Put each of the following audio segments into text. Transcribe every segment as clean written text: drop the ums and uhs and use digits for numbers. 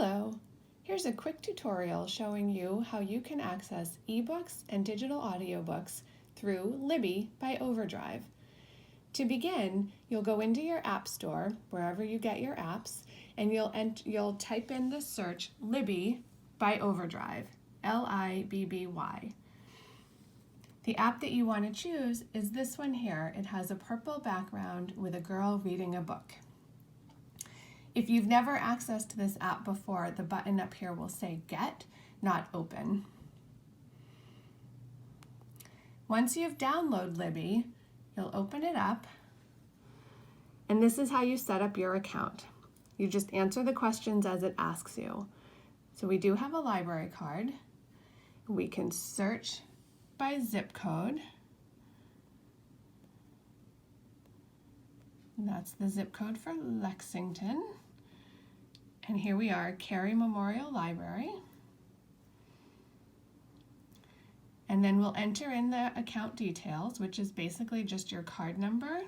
Hello! Here's a quick tutorial showing you how you can access ebooks and digital audiobooks through Libby by Overdrive. To begin, you'll go into your app store, wherever you get your apps, and you'll type in the search Libby by Overdrive, Libby. The app that you want to choose is this one here. It has a purple background with a girl reading a book. If you've never accessed this app before, the button up here will say Get, not Open. Once you've downloaded Libby, you'll open it up, and this is how you set up your account. You just answer the questions as it asks you. So we do have a library card. We can search by zip code. That's the zip code for Lexington. And here we are, Cary Memorial Library. And then we'll enter in the account details, which is basically just your card number,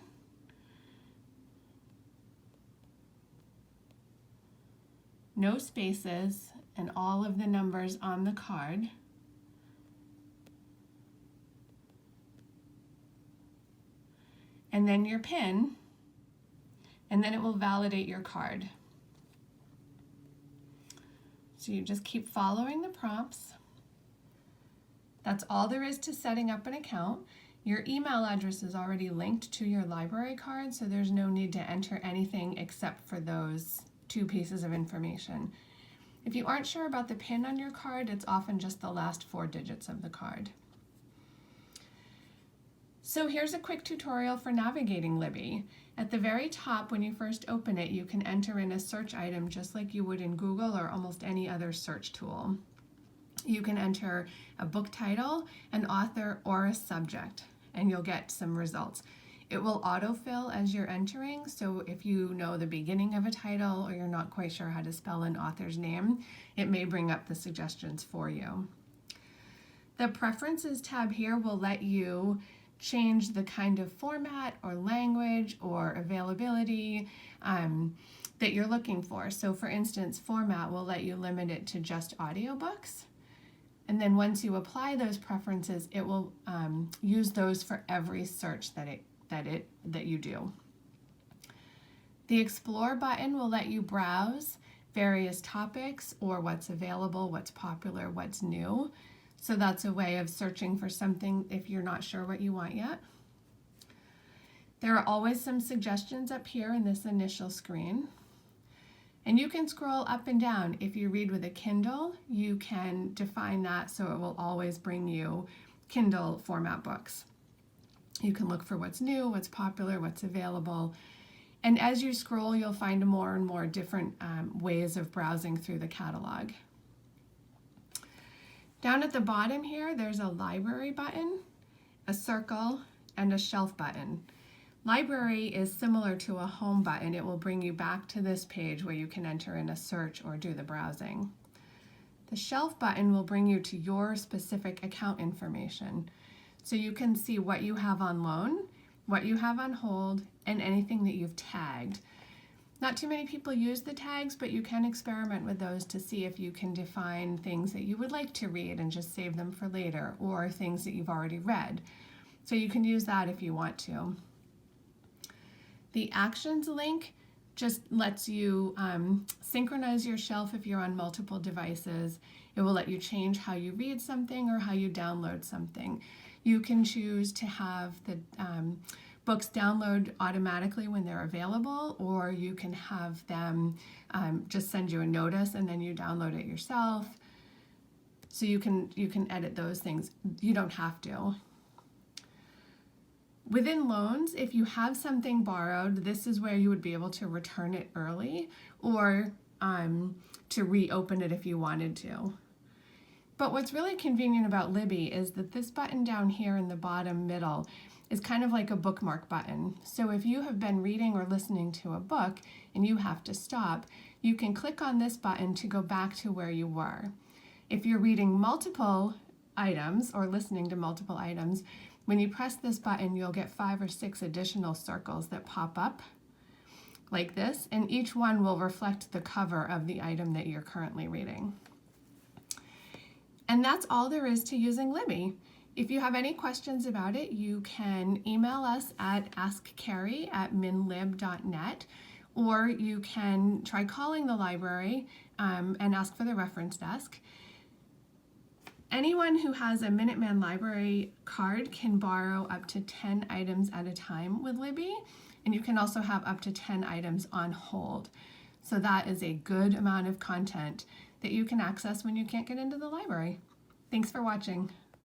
no spaces, and all of the numbers on the card. And then your PIN, and then it will validate your card. So you just keep following the prompts. That's all there is to setting up an account. Your email address is already linked to your library card, so there's no need to enter anything except for those two pieces of information. If you aren't sure about the PIN on your card, it's often just the last 4 digits of the card. So here's a quick tutorial for navigating Libby. At the very top, when you first open it, you can enter in a search item just like you would in Google or almost any other search tool. You can enter a book title, an author, or a subject, and you'll get some results. It will autofill as you're entering, so if you know the beginning of a title or you're not quite sure how to spell an author's name, it may bring up the suggestions for you. The Preferences tab here will let you change the kind of format or language or availability that you're looking for. So for instance, format will let you limit it to just audiobooks. And then once you apply those preferences, it will use those for every search that you do. The Explore button will let you browse various topics or what's available, what's popular, what's new. So that's a way of searching for something if you're not sure what you want yet. There are always some suggestions up here in this initial screen. And you can scroll up and down. If you read with a Kindle, you can define that so it will always bring you Kindle format books. You can look for what's new, what's popular, what's available. And as you scroll, you'll find more and more different ways of browsing through the catalog. Down at the bottom here, there's a library button, a circle, and a shelf button. Library is similar to a home button. It will bring you back to this page where you can enter in a search or do the browsing. The shelf button will bring you to your specific account information. So you can see what you have on loan, what you have on hold, and anything that you've tagged. Not too many people use the tags, but you can experiment with those to see if you can define things that you would like to read and just save them for later, or things that you've already read. So you can use that if you want to. The Actions link just lets you synchronize your shelf if you're on multiple devices. It will let you change how you read something or how you download something. You can choose to have the books download automatically when they're available, or you can have them just send you a notice and then you download it yourself. So you can edit those things. You don't have to. Within loans, if you have something borrowed, this is where you would be able to return it early or to reopen it if you wanted to. But what's really convenient about Libby is that this button down here in the bottom middle is kind of like a bookmark button. So if you have been reading or listening to a book and you have to stop, you can click on this button to go back to where you were. If you're reading multiple items or listening to multiple items, when you press this button, you'll get 5 or 6 additional circles that pop up. like this, and each one will reflect the cover of the item that you're currently reading. And that's all there is to using Libby. If you have any questions about it, you can email us at askcarrie@minlib.net, or you can try calling the library and ask for the reference desk. Anyone who has a Minuteman Library card can borrow up to 10 items at a time with Libby, and you can also have up to 10 items on hold. So that is a good amount of content that you can access when you can't get into the library. Thanks for watching.